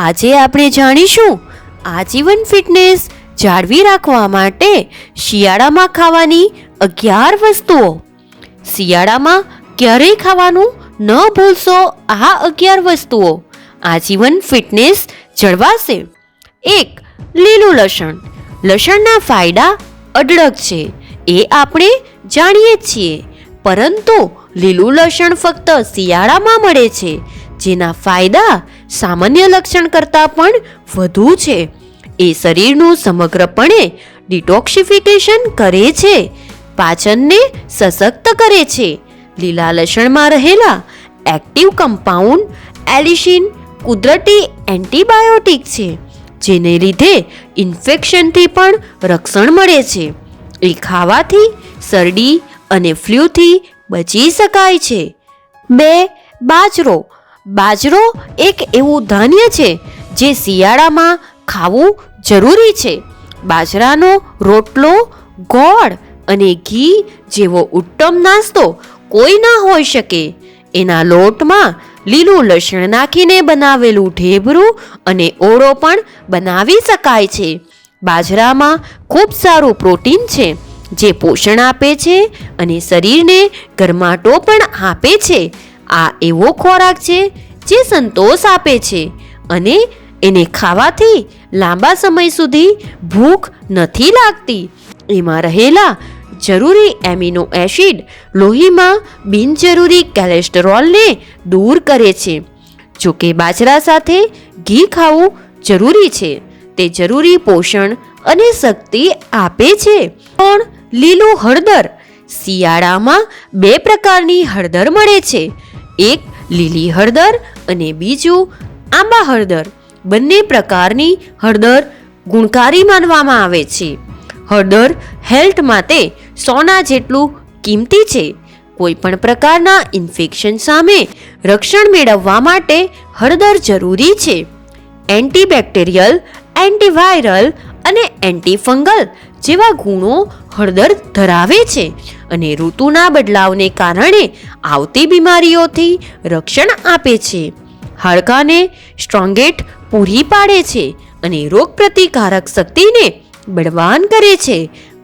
આજે આપણે જાણીશું આજીવન ફિટનેસ જાળવી રાખવા માટે શિયાળામાં ખાવાની 11 વસ્તુઓ. શિયાળામાં ક્યારેય ખાવાનું ન ભૂલશો આ 11 વસ્તુઓ. આજીવન ફિટનેસ જળવાશે. 1. લીલું લસણ. લસણના ફાયદા અઢળક છે એ આપણે જાણીએ છીએ, પરંતુ લીલું લસણ ફક્ત શિયાળામાં મળે છે, જેના ફાયદા સામાન્ય લક્ષણ કરતાં પણ વધુ છે. એ શરીરનું સમગ્રપણે ડિટોક્સિફિકેશન કરે છે, પાચનને સશક્ત કરે છે. લીલા લસણમાં રહેલા એક્ટિવ કમ્પાઉન્ડ એલિસિન કુદરતી એન્ટીબાયોટિક છે, જેને લીધે ઇન્ફેક્શનથી પણ રક્ષણ મળે છે. એ ખાવાથી શરદી અને ફ્લૂથી બચી શકાય છે. 2. બાજરો. બાજરો એક એવું ધાન્ય છે જે શિયાળામાં ખાવું જરૂરી છે. બાજરાનો રોટલો, ગોળ અને ઘી જેવો ઉત્તમ નાસ્તો કોઈ ના હોઈ શકે. એના લોટમાં લીલું લસણ નાખીને બનાવેલું ઢેબરું અને ઓળો પણ બનાવી શકાય છે. બાજરામાં ખૂબ સારું પ્રોટીન છે, જે પોષણ આપે છે અને શરીરને ગરમાટો પણ આપે છે. આ એવો ખોરાક છે જે સંતોષ આપે છે અને એને ખાવાથી લાંબા સમય સુધી ભૂખ નથી લાગતી. એમાં રહેલા જરૂરી એમિનો એસિડ લોહીમાં બિનજરૂરી કોલેસ્ટ્રોલને દૂર કરે છે. જો કે બાજરા સાથે ઘી ખાવું જરૂરી છે. તે જરૂરી પોષણ અને શક્તિ આપે છે. પણ લીલું હળદર. શિયાળામાં 2 પ્રકારની હળદર મળે છે. એક લીલી હળદર અને બીજું આંબા હળદર. બંને પ્રકારની હળદર ગુણકારી માનવામાં આવે છે. હળદર હેલ્થ માટે સોના જેટલું કિંમતી છે. કોઈ પણ પ્રકારના ઇન્ફેક્શન સામે રક્ષણ મેળવવા માટે હળદર જરૂરી છે. એન્ટીબેક્ટેરિયલ, એન્ટીવાયરલ અને એન્ટીફંગલ જેવા ગુણો હળદર ધરાવે છે અને ઋતુના બદલાવને કારણે આવતી બીમારીઓથી રક્ષણ આપે છે. હાડકાને સ્ટ્રોંગેટ પૂરી પાડે છે અને રોગપ્રતિકારક શક્તિને બળવાન કરે છે.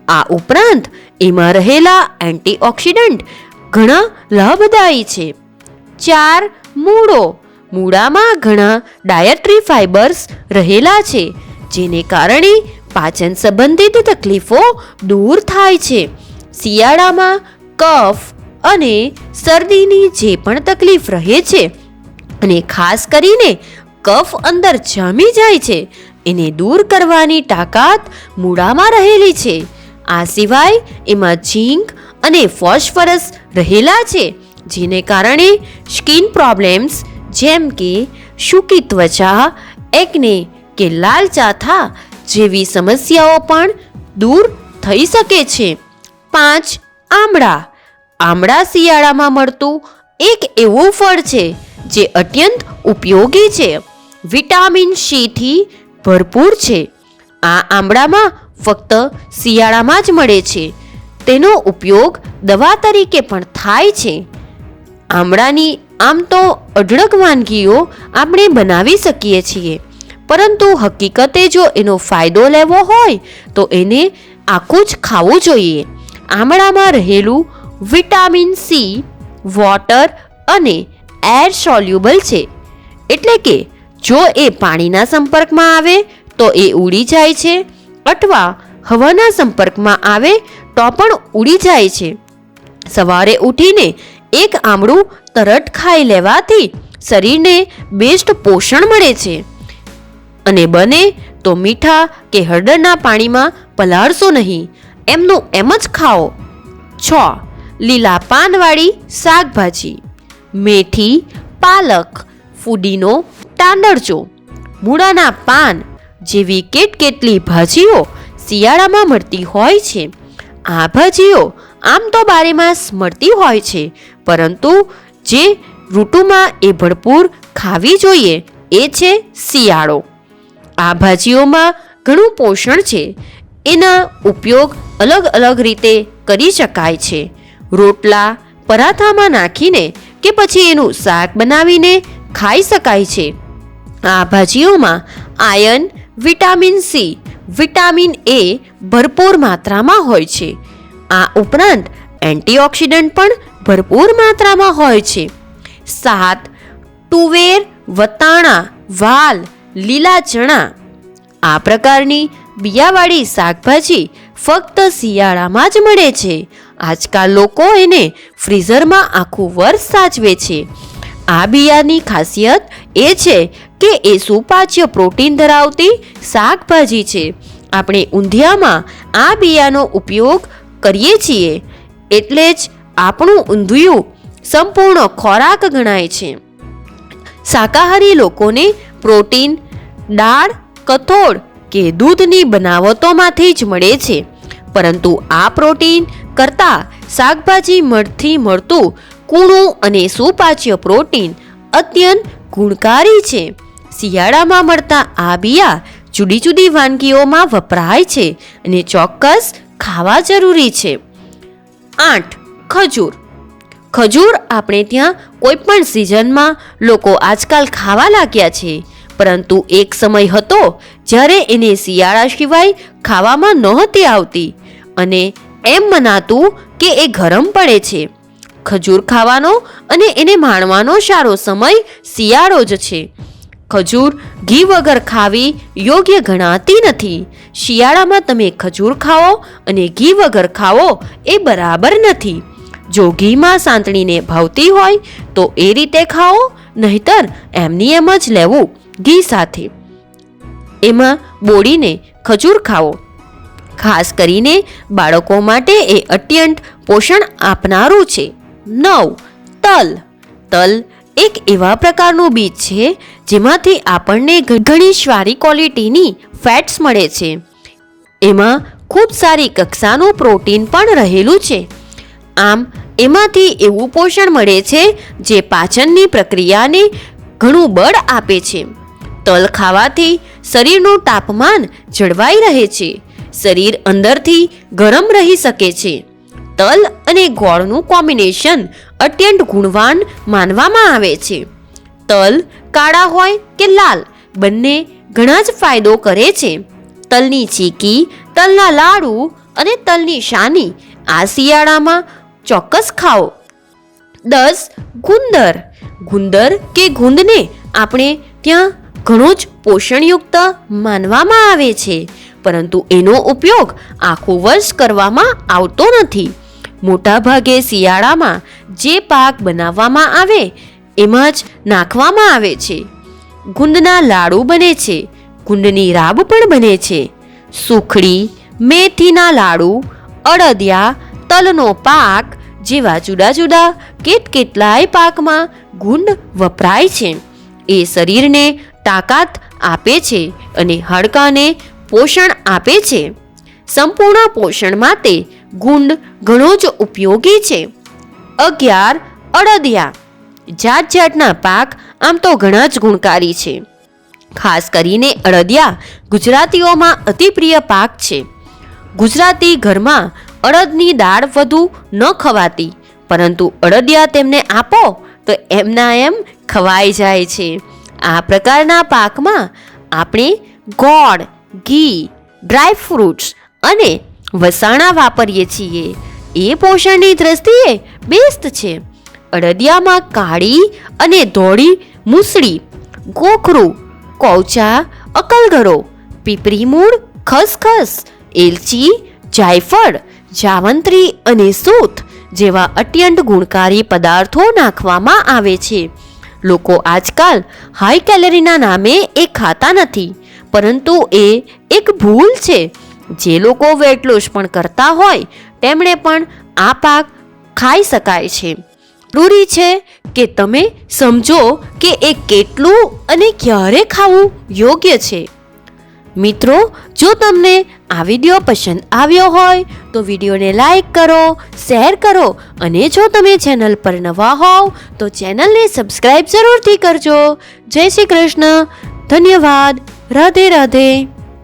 આ ઉપરાંત એમાં રહેલા એન્ટીઓક્સિડન્ટ ઘણા લાભદાયી છે. 4. મૂળો. મૂળામાં ઘણા ડાયટરી ફાઇબર્સ રહેલા છે, જેને કારણે પાચન સંબંધિત તકલીફો દૂર થાય છે. શિયાળામાં કફ અને શરદીની જે પણ તકલીફ રહે છે, અને ખાસ કરીને કફ અંદર જામી જાય છે, એને દૂર કરવાની તાકાત મૂળામાં રહેલી છે. આ સિવાય એમાં ઝીંક અને ફોસ્ફરસ રહેલા છે, જેને કારણે સ્કિન પ્રોબ્લેમ્સ જેમ કે સૂકી ત્વચા, એકને કે લાલ ચાથા જેવી સમસ્યાઓ પણ દૂર થઈ શકે છે. 5. આમળા. આમળા શિયાળામાં મળતું એક એવું ફળ છે જે અત્યંત ઉપયોગી છે. વિટામિન સી થી ભરપૂર છે. આ આમળામાં ફક્ત શિયાળામાં જ મળે છે. તેનો ઉપયોગ દવા તરીકે પણ થાય છે. આમળાની આમ તો અઢળક વાનગીઓ આપણે બનાવી શકીએ છીએ, પરંતુ હકીકતે જો એનો ફાયદો લેવો હોય તો એને આખું જ ખાવું જોઈએ. આમળામાં રહેલું વિટામિન સી વોટર અને એર સોલ્યુબલ છે, એટલે કે જો એ પાણીના સંપર્કમાં આવે તો એ ઉડી જાય છે, અથવા હવાના સંપર્કમાં આવે તો પણ ઉડી જાય છે. સવારે ઉઠીને એક આમળું તરત ખાઈ લેવાથી શરીરને બેસ્ટ પોષણ મળે છે. અને બને તો મીઠા કે હળદરના પાણીમાં પલાળશો નહીં, એમનું એમ જ ખાઓ. 6. લીલા પાનવાળી શાકભાજી. મેથી, પાલક, ફુદીનો, તાંદળજો, મૂળાના પાન જેવી કેટલી ભાજીઓ શિયાળામાં મળતી હોય છે. આ ભાજીઓ આમ તો બારેમાસ મળતી હોય છે, પરંતુ જે ઋતુમાં એ ભરપૂર ખાવી જોઈએ એ છે શિયાળો. આ ભાજીઓમાં ઘણું પોષણ છે. એના ઉપયોગ અલગ અલગ રીતે કરી શકાય છે. રોટલા, પરાઠામાં નાખીને કે પછી એનું શાક બનાવીને ખાઈ શકાય છે. આ ભાજીઓમાં iron, vitamin C, vitamin A ભરપૂર માત્રામાં હોય છે. આ ઉપરાંત એન્ટીઓક્સિડન્ટ પણ ભરપૂર માત્રામાં હોય છે. 7. તુવેર, વટાણા, વાલ, લીલા ચણા. આ પ્રકારની બિયાવાળી શાકભાજી ફક્ત શિયાળામાં જ મળે છે. આજકાલ લોકો એને ફ્રીઝરમાં આખું વર્ષ સાચવે છે. આ બિયાની ખાસિયત એ છે કે એ સુપાચ્ય પ્રોટીન ધરાવતી શાકભાજી છે. આપણે ઊંધિયામાં આ બિયાનો ઉપયોગ કરીએ છીએ, એટલે જ આપણું ઊંધિયું સંપૂર્ણ ખોરાક ગણાય છે. શાકાહારી લોકોને પ્રોટીન દાળ, કઠોળ કે દૂધની બનાવટોમાંથી જ મળે છે, પરંતુ આ પ્રોટીન કરતાં શાકભાજીમાંથી મળતું કૂણું અને સુપાચ્ય પ્રોટીન અત્યંત ગુણકારી છે. શિયાળામાં મળતા આ બિયા જુદી જુદી વાનગીઓમાં વપરાય છે અને ચોક્કસ ખાવા જરૂરી છે. 8. ખજૂર. ખજૂર આપણે ત્યાં કોઈ પણ સિઝનમાં લોકો આજકાલ ખાવા લાગ્યા છે, પરંતુ એક સમય હતો જ્યારે એને શિયાળા સિવાય ખાવામાં નહોતી આવતી અને એમ મનાતું કે એ ગરમ પડે છે. ખજૂર ખાવાનો અને એને માણવાનો સારો સમય શિયાળો જ છે. ખજૂર ઘી વગર ખાવી યોગ્ય ગણાતી નથી. શિયાળામાં તમે ખજૂર ખાઓ અને ઘી વગર ખાઓ એ બરાબર નથી. જો ઘીમાં સાંતળીને ભાવતી હોય તો એ રીતે ખાઓ, નહીતર એમની એમ જ લેવું ઘી સાથે. એમાં બોળીને ખજૂર ખાઓ. ખાસ કરીને બાળકો માટે એ અત્યંત પોષણ આપનારું છે. 9. તલ. તલ એક એવા પ્રકારનું બીજ છે જેમાંથી આપણને ઘણી સારી ક્વોલિટીની ફેટ્સ મળે છે. એમાં ખૂબ સારી કક્ષાનું પ્રોટીન પણ રહેલું છે. આમ એમાંથી એવું પોષણ મળે છે જે પાચનની પ્રક્રિયાને ઘણું બળ આપે છે. તલ ખાવાથી શરીરનું તાપમાન જળવાઈ રહે છે. શરીર અંદરથી ગરમ રહી શકે છે. તલ અને ગોળનું કોમ્બિનેશન અત્યંત ગુણવાન માનવામાં આવે છે. તલ કાળા હોય કે લાલ, બંને ઘણા જ ફાયદો કરે છે. તલની ચીકી, તલના લાડુ અને તલની શાની આ શિયાળામાં ચોક્કસ ખાઓ. 10. ગુંદર. ગુંદર કે ગુંદને આપણે ત્યાં ઘણો જ પોષણયુક્ત માનવામાં આવે છે, પરંતુ એનો ઉપયોગ આખું વર્ષ કરવામાં આવતો નથી. મોટાભાગે શિયાળામાં જે પાક બનાવવામાં આવે એમાં જ નાખવામાં આવે છે. ગુંદના લાડુ બને છે. ગુંદની રાબ પણ બને છે. સુખડી, મેથીના લાડુ, અડદિયા, તલનો પાક જેવા જુદા જુદા કેટલાય પાકમાં ગુંદ વપરાય છે. એ શરીરને તાકાત આપે છે અને હાડકાને પોષણ આપે છે. સંપૂર્ણ પોષણ માટે ગુંદ ઘણો જ ઉપયોગી છે. 11. અડદિયા. જાત જાતના પાક આમ તો ઘણા જ ગુણકારી છે. ખાસ કરીને અડદિયા ગુજરાતીઓમાં અતિ પ્રિય પાક છે. ગુજરાતી ઘરમાં અડદની દાળ વધુ ન ખવાતી, પરંતુ અડદિયા તેમને આપો તો એમના એમ ખવાઈ જાય છે. આ પ્રકારના પાકમાં આપણે ગોળ, ઘી, ડ્રાય ફ્રૂટ્સ અને વસાણા વાપરીએ છીએ. એ પોષણની દ્રષ્ટિએ બેસ્ટ છે. અડદિયામાં કાળી અને ધોળી મૂસળી, ગોખરું, કોચા, અકલગરો, પીપરી મૂળ, ખસખસ, એલચી, જાયફળ, જાવંત્રી અને સૂંઠ જેવા અત્યંત ગુણકારી પદાર્થો નાખવામાં આવે છે. લોકો આજકાલ હાઈ કેલરીના નામે એ ખાતા નથી, પરંતુ એ એક ભૂલ છે. જે લોકો વેટ લોસ પણ કરતા હોય તેમણે પણ આ પાક ખાઈ શકાય છે. જરૂરી છે કે તમે સમજો કે એ કેટલું અને ક્યારે ખાવું યોગ્ય છે. મિત્રો, જો તમને આ વિડીયો પસંદ આવ્યો હોય તો વિડીયોને લાઈક કરો, શેર કરો અને જો તમે ચેનલ પર નવા હોવ તો ચેનલને સબસ્ક્રાઈબ જરૂરથી કરજો. જય શ્રી કૃષ્ણ. ધન્યવાદ. રાધે રાધે.